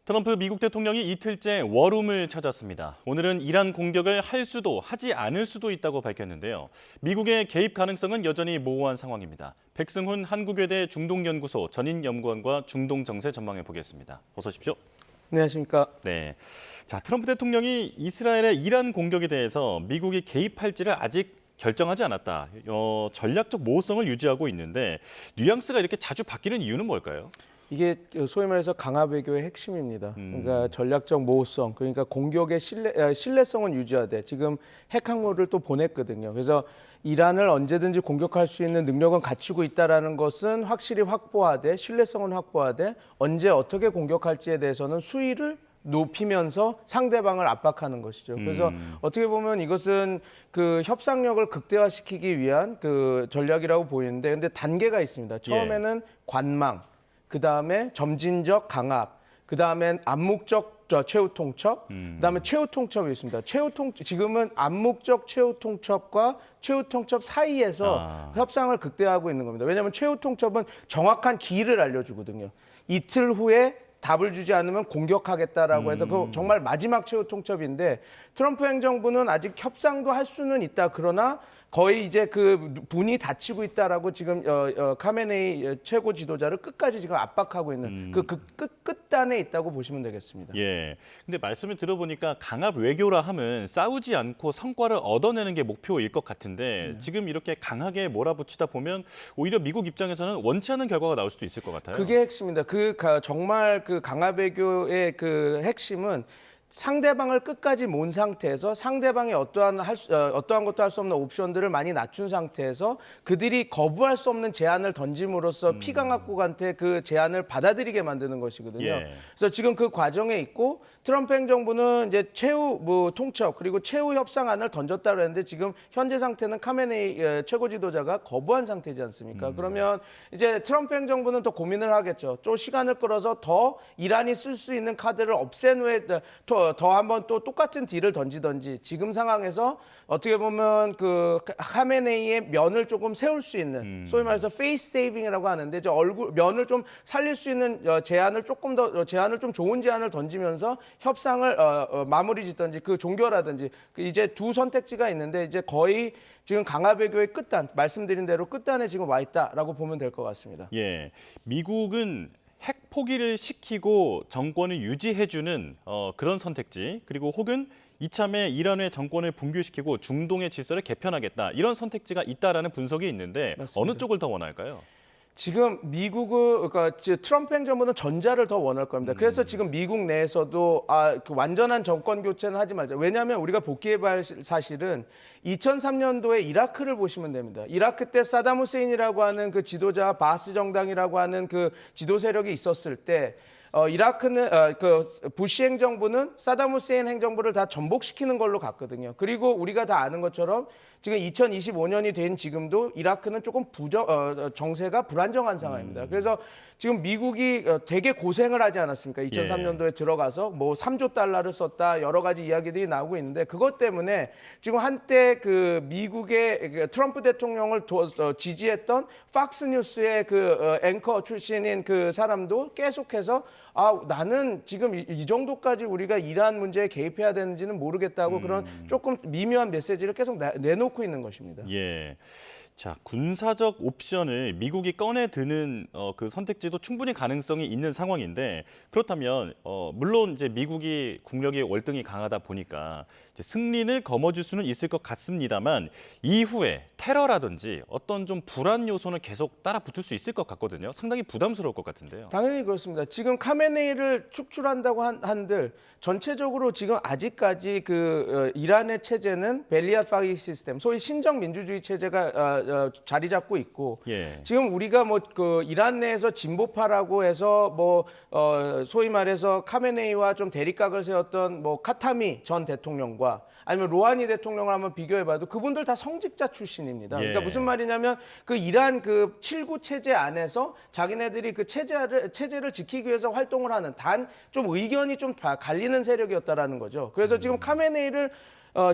트럼프 미국 대통령이 이틀째 워룸을 찾았습니다. 오늘은 이란 공격을 할 수도 하지 않을 수도 있다고 밝혔는데요. 미국의 개입 가능성은 여전히 모호한 상황입니다. 백승훈 한국외대 중동연구소 전임 연구원과 중동 정세 전망해 보겠습니다. 어서 오십시오. 안녕하십니까. 네. 자, 트럼프 대통령이 이스라엘의 이란 공격에 대해서 미국이 개입할지를 아직 결정하지 않았다. 전략적 모호성을 유지하고 있는데 뉘앙스가 이렇게 자주 바뀌는 이유는 뭘까요? 이게 소위 말해서 강압 외교의 핵심입니다. 그러니까 전략적 모호성, 그러니까 공격의 신뢰성은 유지하되 지금 핵 항모를 또 보냈거든요. 그래서 이란을 언제든지 공격할 수 있는 능력은 갖추고 있다라는 것은 확실히 확보하되 신뢰성은 확보하되 언제 어떻게 공격할지에 대해서는 수위를 높이면서 상대방을 압박하는 것이죠. 그래서 어떻게 보면 이것은 그 협상력을 극대화시키기 위한 그 전략이라고 보이는데, 근데 단계가 있습니다. 처음에는 관망, 그 다음에 점진적 강압, 그 다음엔 암묵적 최후 통첩, 그 다음에 최후 통첩이 있습니다. 지금은 암묵적 최후 통첩과 최후 통첩 사이에서 협상을 극대화하고 있는 겁니다. 왜냐하면 최후 통첩은 정확한 기일을 알려주거든요. 이틀 후에 답을 주지 않으면 공격하겠다라고 해서 그 정말 마지막 최후 통첩인데, 트럼프 행정부는 아직 협상도 할 수는 있다. 그러나 거의 이제 그 분이 닫히고 있다라고 지금 카메네이 최고 지도자를 끝까지 지금 압박하고 있는 그 끝단에 있다고 보시면 되겠습니다. 예. 근데 말씀을 들어보니까 강압 외교라 함은 싸우지 않고 성과를 얻어내는 게 목표일 것 같은데 지금 이렇게 강하게 몰아붙이다 보면 오히려 미국 입장에서는 원치 않은 결과가 나올 수도 있을 것 같아요. 그게 핵심입니다. 정말 그 강압 외교의 그 핵심은 상대방을 끝까지 몬 상태에서 상대방이 어떠한 것도 할 수 없는 옵션들을 많이 낮춘 상태에서 그들이 거부할 수 없는 제안을 던짐으로써 피강압국한테 그 제안을 받아들이게 만드는 것이거든요. 예. 그래서 지금 그 과정에 있고, 트럼프 행정부는 이제 최후 통첩 그리고 최후 협상안을 던졌다고 했는데 지금 현재 상태는 카메네이 최고 지도자가 거부한 상태지 않습니까? 그러면 이제 트럼프 행정부는 더 고민을 하겠죠. 또 시간을 끌어서 더 이란이 쓸 수 있는 카드를 없앤 후에 더 한번 또 똑같은 딜을 던지든지, 지금 상황에서 어떻게 보면 그 하메네이의 면을 조금 세울 수 있는, 소위 말해서 페이스 세이빙이라고 하는데, 저 면을 좀 살릴 수 있는 제안을 좀 좋은 제안을 던지면서 협상을 마무리 짓든지, 그 종결하든지, 이제 두 선택지가 있는데 이제 거의 지금 강압 외교의 끝단, 말씀드린 대로 끝단에 지금 와 있다라고 보면 될 것 같습니다. 예. 미국은 핵 포기를 시키고 정권을 유지해주는 그런 선택지, 그리고 혹은 이참에 이란의 정권을 붕괴시키고 중동의 질서를 개편하겠다, 이런 선택지가 있다라는 분석이 있는데 맞습니다. 어느 쪽을 더 원할까요? 지금 그러니까 트럼프 행정부는 전자를 더 원할 겁니다. 그래서 지금 미국 내에서도 그 완전한 정권 교체는 하지 말자. 왜냐하면 우리가 복귀해봐야 할 사실은 2003년도에 이라크를 보시면 됩니다. 이라크 때 사담 후세인이라고 하는 그 지도자, 바스 정당이라고 하는 그 지도 세력이 있었을 때, 이라크는 그 부시 행정부는 사담 후세인 행정부를 다 전복시키는 걸로 갔거든요. 그리고 우리가 다 아는 것처럼 지금 2025년이 된 지금도 이라크는 조금 정세가 불안정한 상황입니다. 그래서 지금 미국이 되게 고생을 하지 않았습니까? 2003년도에 들어가서 뭐 3조 달러를 썼다, 여러 가지 이야기들이 나오고 있는데, 그것 때문에 지금 한때 그 미국의 트럼프 대통령을 지지했던 팍스뉴스의 그 앵커 출신인 그 사람도 계속해서 나는 지금 이 정도까지 우리가 이란 문제에 개입해야 되는지는 모르겠다고 그런 조금 미묘한 메시지를 계속 내놓고 있는 것입니다. 예. 자, 군사적 옵션을 미국이 꺼내드는 그 선택지도 충분히 가능성이 있는 상황인데, 그렇다면 물론 이제 미국이 국력이 월등히 강하다 보니까 이제 승리를 거머쥘 수는 있을 것 같습니다만, 이후에 테러라든지 어떤 좀 불안 요소는 계속 따라 붙을 수 있을 것 같거든요. 상당히 부담스러울 것 같은데요. 당연히 그렇습니다. 지금 카메네이를 축출한다고 한들 전체적으로 지금 아직까지 그 이란의 체제는 벨리아 파기 시스템, 소위 신정 민주주의 체제가 자리 잡고 있고, 예. 지금 우리가 뭐 그 이란 내에서 진보파라고 해서 뭐 소위 말해서 카메네이와 좀 대립각을 세웠던 뭐 카타미 전 대통령과 아니면 로하니 대통령을 한번 비교해봐도 그분들 다 성직자 출신입니다. 그러니까 예. 무슨 말이냐면 그 이란 그 7구 체제 안에서 자기네들이 그 체제를 지키기 위해서 활동을 하는, 단 좀 의견이 좀 갈리는 세력이었다라는 거죠. 그래서 지금 카메네이를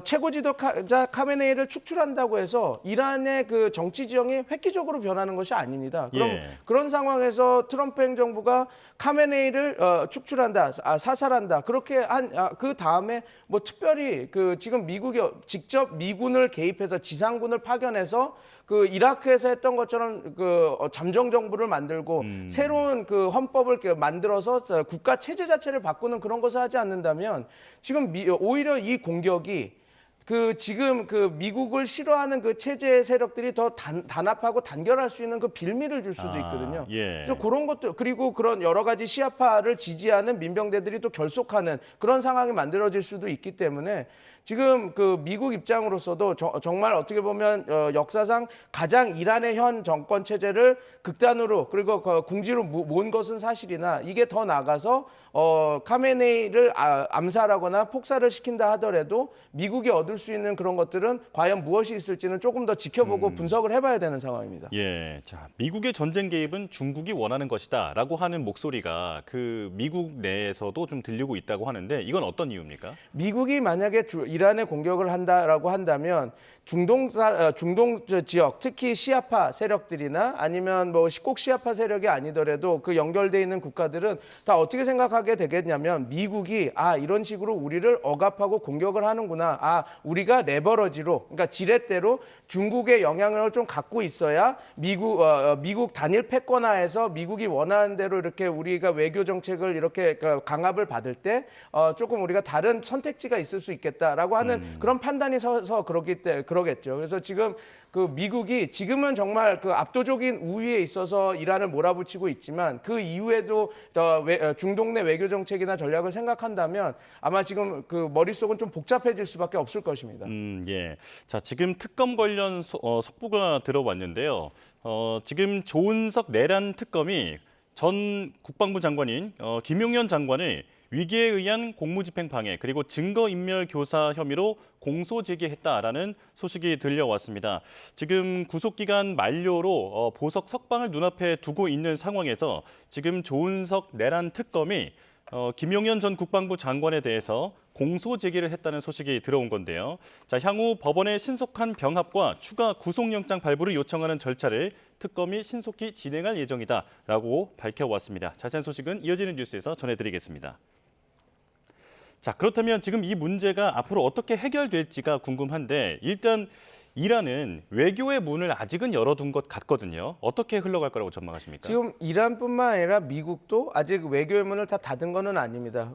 최고 지도자 카메네이를 축출한다고 해서 이란의 그 정치 지형이 획기적으로 변하는 것이 아닙니다. 그럼 예. 그런 상황에서 트럼프 행정부가 카메네이를 축출한다, 사살한다. 그렇게 한 그 다음에 뭐 특별히 그 지금 미국이 직접 미군을 개입해서 지상군을 파견해서 그 이라크에서 했던 것처럼 그 잠정 정부를 만들고 새로운 그 헌법을 만들어서 국가 체제 자체를 바꾸는 그런 것을 하지 않는다면 지금 오히려 이 공격이 그 지금 그 미국을 싫어하는 그 체제 세력들이 더 단합하고 단결할 수 있는 그 빌미를 줄 수도 있거든요. 예. 그래서 그런 것들 그리고 그런 여러 가지 시아파를 지지하는 민병대들이 또 결속하는 그런 상황이 만들어질 수도 있기 때문에 지금 그 미국 입장으로서도 정말 어떻게 보면 역사상 가장 이란의 현 정권 체제를 극단으로 그리고 궁지로 모은 것은 사실이나 이게 더 나아가서 카메네이를 암살하거나 폭살을 시킨다 하더라도 미국이 얻을 수 있는 그런 것들은 과연 무엇이 있을지는 조금 더 지켜보고 분석을 해봐야 되는 상황입니다. 예, 자 미국의 전쟁 개입은 중국이 원하는 것이다라고 하는 목소리가 그 미국 내에서도 좀 들리고 있다고 하는데 이건 어떤 이유입니까? 미국이 만약에 이란에 공격을 한다라고 한다면 중동 지역 특히 시아파 세력들이나 아니면 뭐 꼭 시아파 세력이 아니더라도 그 연결돼 있는 국가들은 다 어떻게 생각하게 되겠냐면 미국이 이런 식으로 우리를 억압하고 공격을 하는구나. 우리가 레버러지로 그러니까 지렛대로 중국의 영향력을 좀 갖고 있어야 미국 단일 패권화해서 미국이 원하는 대로 이렇게 우리가 외교 정책을 이렇게 강압을 받을 때 조금 우리가 다른 선택지가 있을 수 있겠다라고 하는 그런 판단이 서서 그러겠죠. 그래서 지금 그 미국이 지금은 정말 그 압도적인 우위에 있어서 이란을 몰아붙이고 있지만 그 이후에도 중동 내 외교 정책이나 전략을 생각한다면 아마 지금 그 머릿속은 좀 복잡해질 수밖에 없을 것입니다. 예. 자, 지금 특검 관련 속보가 들어왔는데요. 지금 조은석 내란 특검이 전 국방부 장관인 김용현 장관을 위기에 의한 공무집행 방해 그리고 증거인멸 교사 혐의로 공소 제기했다라는 소식이 들려왔습니다. 지금 구속기간 만료로 보석 석방을 눈앞에 두고 있는 상황에서 지금 조은석 내란 특검이 김용현 전 국방부 장관에 대해서 공소 제기를 했다는 소식이 들어온 건데요. 자, 향후 법원의 신속한 병합과 추가 구속영장 발부를 요청하는 절차를 특검이 신속히 진행할 예정이다라고 밝혀왔습니다. 자세한 소식은 이어지는 뉴스에서 전해드리겠습니다. 자, 그렇다면 지금 이 문제가 앞으로 어떻게 해결될지가 궁금한데 일단 이란은 외교의 문을 아직은 열어둔 것 같거든요. 어떻게 흘러갈 거라고 전망하십니까? 지금 이란뿐만 아니라 미국도 아직 외교의 문을 다 닫은 거는 아닙니다.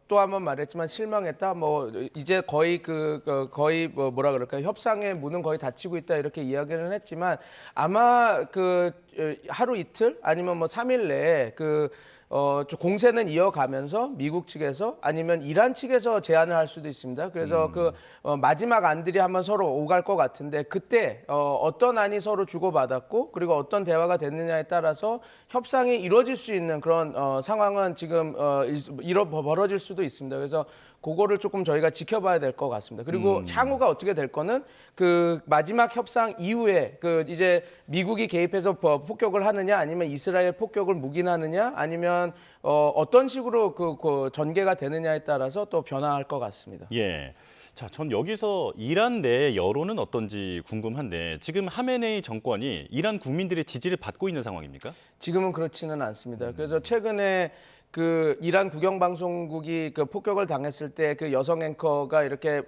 또 한 번 말했지만 실망했다. 뭐 이제 거의 거의 뭐라 그럴까요? 협상의 문은 거의 닫히고 있다 이렇게 이야기는 했지만 아마 그 하루 이틀 아니면 뭐 3일 내에 공세는 이어가면서 미국 측에서 아니면 이란 측에서 제안을 할 수도 있습니다. 그래서 마지막 안들이 한번 서로 오갈 것 같은데 그때 어떤 안이 서로 주고받았고 그리고 어떤 대화가 됐느냐에 따라서 협상이 이루어질 수 있는 그런 상황은 지금 벌어질 수도 있습니다. 그래서 그거를 조금 저희가 지켜봐야 될 것 같습니다. 그리고 향후가 어떻게 될 거는 그 마지막 협상 이후에 이제 미국이 개입해서 폭격을 하느냐 아니면 이스라엘 폭격을 묵인하느냐 아니면 어떤 식으로 그 전개가 되느냐에 따라서 또 변화할 것 같습니다. 예. 자, 전 여기서 이란 내 여론은 어떤지 궁금한데 지금 하메네이 정권이 이란 국민들의 지지를 받고 있는 상황입니까? 지금은 그렇지는 않습니다. 그래서 최근에 그 이란 국영방송국이 그 폭격을 당했을 때 그 여성 앵커가 이렇게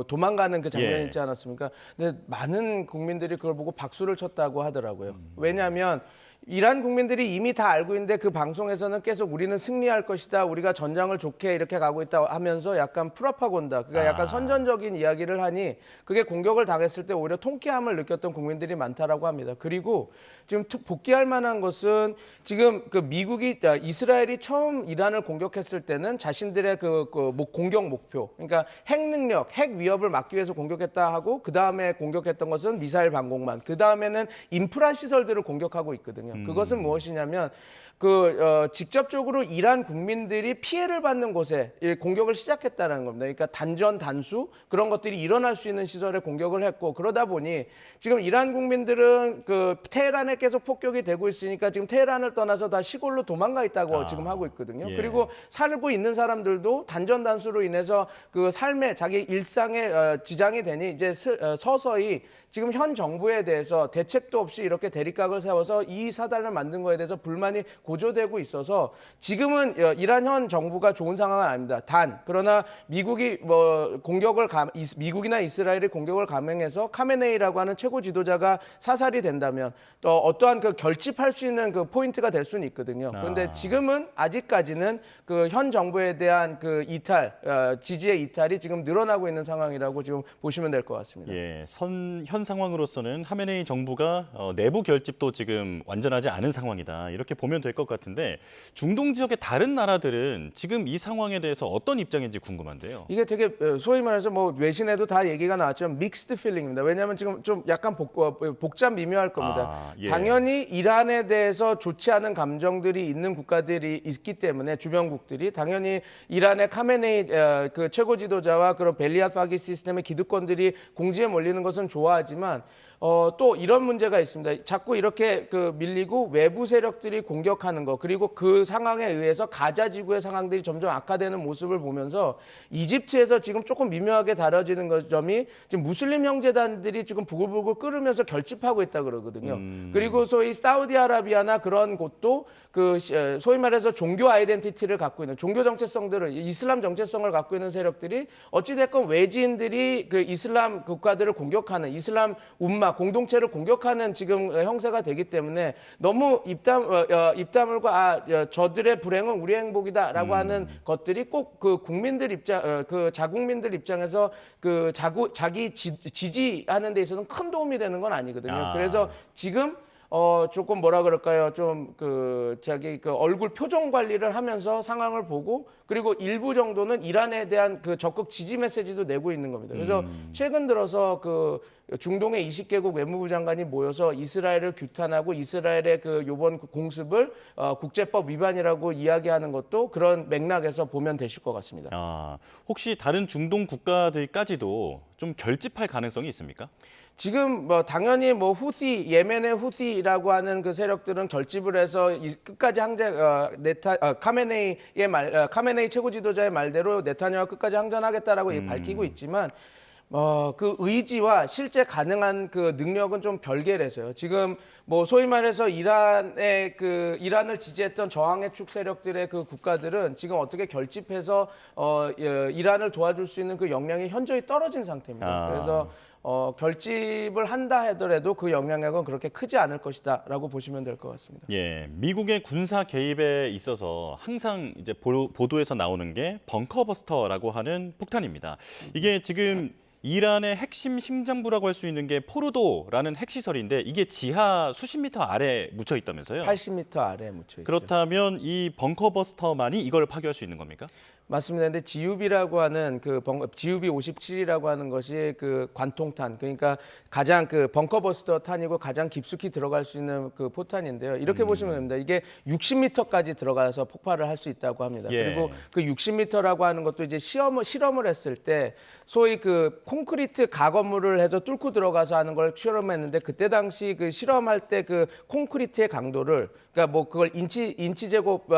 도망가는 그 장면이 있지 않았습니까? 근데 많은 국민들이 그걸 보고 박수를 쳤다고 하더라고요. 왜냐하면 이란 국민들이 이미 다 알고 있는데 그 방송에서는 계속 우리는 승리할 것이다. 우리가 전장을 좋게 이렇게 가고 있다 하면서 약간 프로파간다. 그러니까 약간 선전적인 이야기를 하니 그게 공격을 당했을 때 오히려 통쾌함을 느꼈던 국민들이 많다라고 합니다. 그리고 지금 복귀할 만한 것은 지금 그 미국이 이스라엘이 처음 이란을 공격했을 때는 자신들의 공격 목표, 그러니까 핵 능력, 핵 위협을 막기 위해서 공격했다 하고 그 다음에 공격했던 것은 미사일 방공만, 그 다음에는 인프라 시설들을 공격하고 있거든요. 있거든요. 그것은 무엇이냐면 직접적으로 이란 국민들이 피해를 받는 곳에 이 공격을 시작했다는 겁니다. 그러니까 단전, 단수 그런 것들이 일어날 수 있는 시설에 공격을 했고 그러다 보니 지금 이란 국민들은 그 테헤란에 계속 폭격이 되고 있으니까 지금 테헤란을 떠나서 다 시골로 도망가 있다고 지금 하고 있거든요. 예. 그리고 살고 있는 사람들도 단전, 단수로 인해서 그 삶에 자기 일상에 지장이 되니 이제 서서히 지금 현 정부에 대해서 대책도 없이 이렇게 대립각을 세워서 이 사단을 만든 거에 대해서 불만이 고조되고 있어서 지금은 이란 현 정부가 좋은 상황은 아닙니다. 그러나 미국이 미국이나 이스라엘이 공격을 감행해서 카메네이라고 하는 최고 지도자가 사살이 된다면 또 어떠한 그 결집할 수 있는 그 포인트가 될 수는 있거든요. 그런데 지금은 아직까지는 그 현 정부에 대한 그 지지의 이탈이 지금 늘어나고 있는 상황이라고 지금 보시면 될 것 같습니다. 예, 현 상황으로서는 하메네이 정부가 내부 결집도 지금 완전하지 않은 상황이다. 이렇게 보면 될 것 같은데 중동 지역의 다른 나라들은 지금 이 상황에 대해서 어떤 입장인지 궁금한데요. 이게 되게 소위 말해서 뭐 외신에도 다 얘기가 나왔지만 믹스드 필링입니다. 왜냐하면 지금 좀 약간 복잡 미묘할 겁니다. 예. 당연히 이란에 대해서 좋지 않은 감정들이 있는 국가들이 있기 때문에 주변국들이 당연히 이란의 카메네이 그 최고 지도자와 그런 벨리앗 파기 시스템의 기득권들이 공지에 몰리는 것은 좋아하지만 또 이런 문제가 있습니다. 자꾸 이렇게 밀리고 외부 세력들이 공격하는 거 그리고 그 상황에 의해서 가자 지구의 상황들이 점점 악화되는 모습을 보면서 이집트에서 지금 조금 미묘하게 다뤄지는 점이 지금 무슬림 형제단들이 지금 부글부글 끓으면서 결집하고 있다 그러거든요. 그리고 소위 사우디아라비아나 그런 곳도 소위 말해서 종교 아이덴티티를 갖고 있는 종교 정체성들을 이슬람 정체성을 갖고 있는 세력들이 어찌됐건 외지인들이 그 이슬람 국가들을 공격하는 이슬람 움마 공동체를 공격하는 지금 형세가 되기 때문에 너무 입다물고 저들의 불행은 우리의 행복이다라고 하는 것들이 꼭 그 국민들 자국민들 입장에서 자기 지지하는 데 있어서는 큰 도움이 되는 건 아니거든요. 그래서 지금 조금 뭐라 그럴까요? 좀 자기 얼굴 표정 관리를 하면서 상황을 보고 그리고 일부 정도는 이란에 대한 적극 지지 메시지도 내고 있는 겁니다. 그래서 최근 들어서 중동의 20개국 외무부 장관이 모여서 이스라엘을 규탄하고 이스라엘의 요번 공습을 국제법 위반이라고 이야기하는 것도 그런 맥락에서 보면 되실 것 같습니다. 혹시 다른 중동 국가들까지도 좀 결집할 가능성이 있습니까? 지금 당연히 예멘의 후시라고 하는 그 세력들은 결집을 해서 끝까지 카메네이 최고 지도자의 말대로 네타냐후와 끝까지 항전하겠다라고 밝히고 있지만 그 의지와 실제 가능한 그 능력은 좀 별개라서요. 지금 소위 말해서 이란을 지지했던 저항의 축 세력들의 그 국가들은 지금 어떻게 결집해서 이란을 도와줄 수 있는 그 역량이 현저히 떨어진 상태입니다. 그래서 결집을 한다 하더라도 그 영향력은 그렇게 크지 않을 것이다라고 보시면 될 것 같습니다. 예, 미국의 군사 개입에 있어서 항상 이제 보도에서 나오는 게 벙커버스터라고 하는 폭탄입니다. 이게 지금 이란의 핵심 심장부라고 할 수 있는 게 포르도라는 핵시설인데 이게 지하 수십 미터 아래 묻혀 있다면서요? 80m 아래에 묻혀 있죠. 그렇다면 이 벙커버스터만이 이걸 파괴할 수 있는 겁니까? 맞습니다. 근데 GUB라고 하는 GUB 57이라고 하는 것이 관통탄, 그러니까 가장 벙커버스터 탄이고 가장 깊숙이 들어갈 수 있는 포탄인데요. 이렇게 보시면 됩니다. 이게 60m까지 들어가서 폭발을 할 수 있다고 합니다. 예. 그리고 60m라고 하는 것도 이제 실험을 했을 때 소위 콘크리트 가건물을 해서 뚫고 들어가서 하는 걸 실험했는데 그때 당시 실험할 때 콘크리트의 강도를 그러니까 그걸 인치 제곱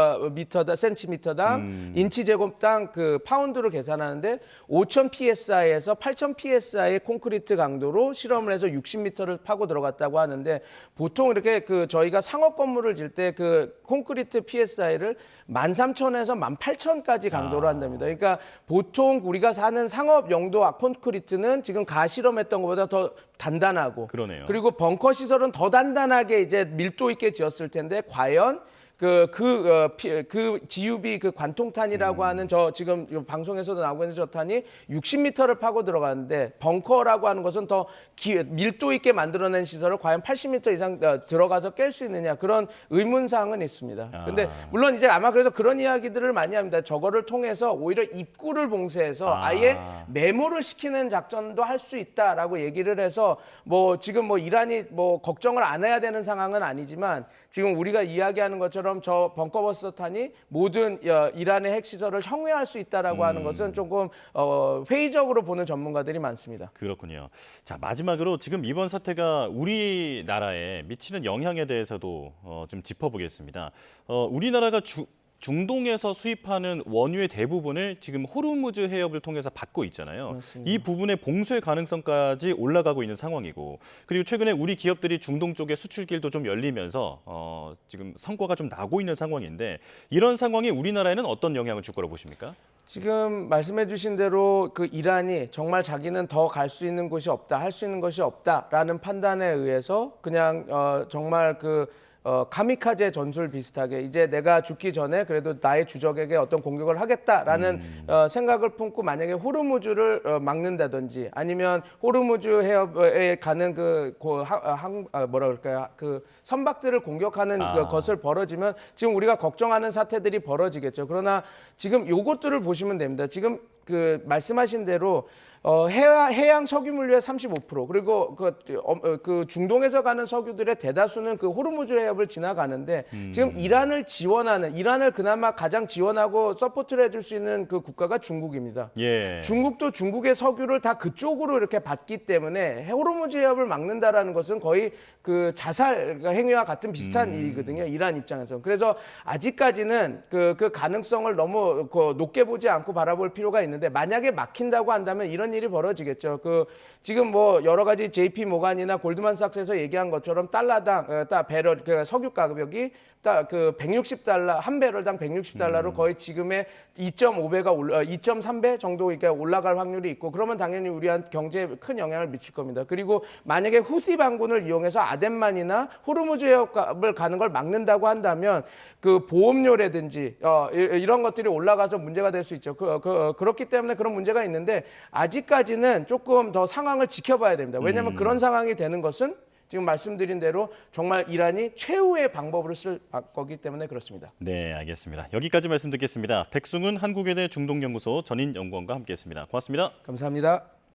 센티미터당 인치 제곱당 파운드로 계산하는데 5,000 psi에서 8,000 psi의 콘크리트 강도로 실험을 해서 60m를 파고 들어갔다고 하는데 보통 이렇게 저희가 상업 건물을 질 때 콘크리트 psi를 13,000에서 18,000까지 강도로 한답니다. 그러니까 보통 우리가 사는 상업 용도 콘크리트는 지금 실험했던 것보다 더 단단하고 그러네요. 그리고 벙커 시설은 더 단단하게 이제 밀도 있게 지었을 텐데 과연 GUB 관통탄이라고 하는 지금 방송에서도 나오고 있는 저 탄이 60m를 파고 들어가는데 벙커라고 하는 것은 더 밀도 있게 만들어낸 시설을 과연 80m 이상 들어가서 깰 수 있느냐 그런 의문사항은 있습니다. 근데 물론 이제 아마 그래서 그런 이야기들을 많이 합니다. 저거를 통해서 오히려 입구를 봉쇄해서 아예 메모를 시키는 작전도 할 수 있다라고 얘기를 해서 지금 이란이 걱정을 안 해야 되는 상황은 아니지만 지금 우리가 이야기하는 것처럼 저 벙커버스터탄이 모든 이란의 핵시설을 형회할 수 있다라고 하는 것은 조금 회의적으로 보는 전문가들이 많습니다. 그렇군요. 자, 마지막으로 지금 이번 사태가 우리나라에 미치는 영향에 대해서도 좀 짚어보겠습니다. 우리나라가 중동에서 수입하는 원유의 대부분을 지금 호르무즈 해협을 통해서 받고 있잖아요. 맞습니다. 이 부분의 봉쇄 가능성까지 올라가고 있는 상황이고, 그리고 최근에 우리 기업들이 중동 쪽에 수출길도 좀 열리면서 지금 성과가 좀 나고 있는 상황인데, 이런 상황이 우리나라에는 어떤 영향을 줄 거라고 보십니까? 지금 말씀해 주신 대로 그 이란이 정말 자기는 더 갈 수 있는 곳이 없다, 할 수 있는 것이 없다라는 판단에 의해서 그냥 정말 카미카제 전술 비슷하게 이제 내가 죽기 전에 그래도 나의 주적에게 어떤 공격을 하겠다라는 생각을 품고 만약에 호르무즈를 막는다든지 아니면 호르무즈 해협에 가는 뭐라 그럴까요? 그 선박들을 공격하는 것을 벌어지면 지금 우리가 걱정하는 사태들이 벌어지겠죠. 그러나 지금 요것들을 보시면 됩니다. 지금 그 말씀하신 대로 해양 석유 물류의 35% 그리고 그 중동에서 가는 석유들의 대다수는 그 호르무즈 해협을 지나가는데 지금 이란을 그나마 가장 지원하고 서포트를 해줄 수 있는 그 국가가 중국입니다. 예. 중국도 중국의 석유를 다 그쪽으로 이렇게 받기 때문에 호르무즈 해협을 막는다라는 것은 거의 그 자살 행위와 같은 비슷한 일이거든요. 이란 입장에서. 그래서 아직까지는 그 가능성을 너무 높게 보지 않고 바라볼 필요가 있는데 만약에 막힌다고 한다면 이런 일이 벌어지겠죠. 지금 뭐 여러 가지 JP 모간이나 골드만삭스에서 얘기한 것처럼 달러당 배럴 석유 가격이 딱 160달러 한 배럴당 160달러로 거의 지금의 2.3배 정도 올라갈 확률이 있고 그러면 당연히 우리한 경제에 큰 영향을 미칠 겁니다. 그리고 만약에 후시 반군을 이용해서 아덴만이나 호르무즈 해협을 가는 걸 막는다고 한다면 그 보험료라든지 이런 것들이 올라가서 문제가 될 수 있죠. 그렇기 때문에 그런 문제가 있는데 아직까지는 조금 더 상황을 지켜봐야 됩니다. 왜냐하면 그런 상황이 되는 것은 지금 말씀드린 대로 정말 이란이 최후의 방법으로 쓸 거기 때문에 그렇습니다. 네, 알겠습니다. 여기까지 말씀 듣겠습니다. 백승훈 한국외대 중동연구소 전임 연구원과 함께했습니다. 고맙습니다. 감사합니다.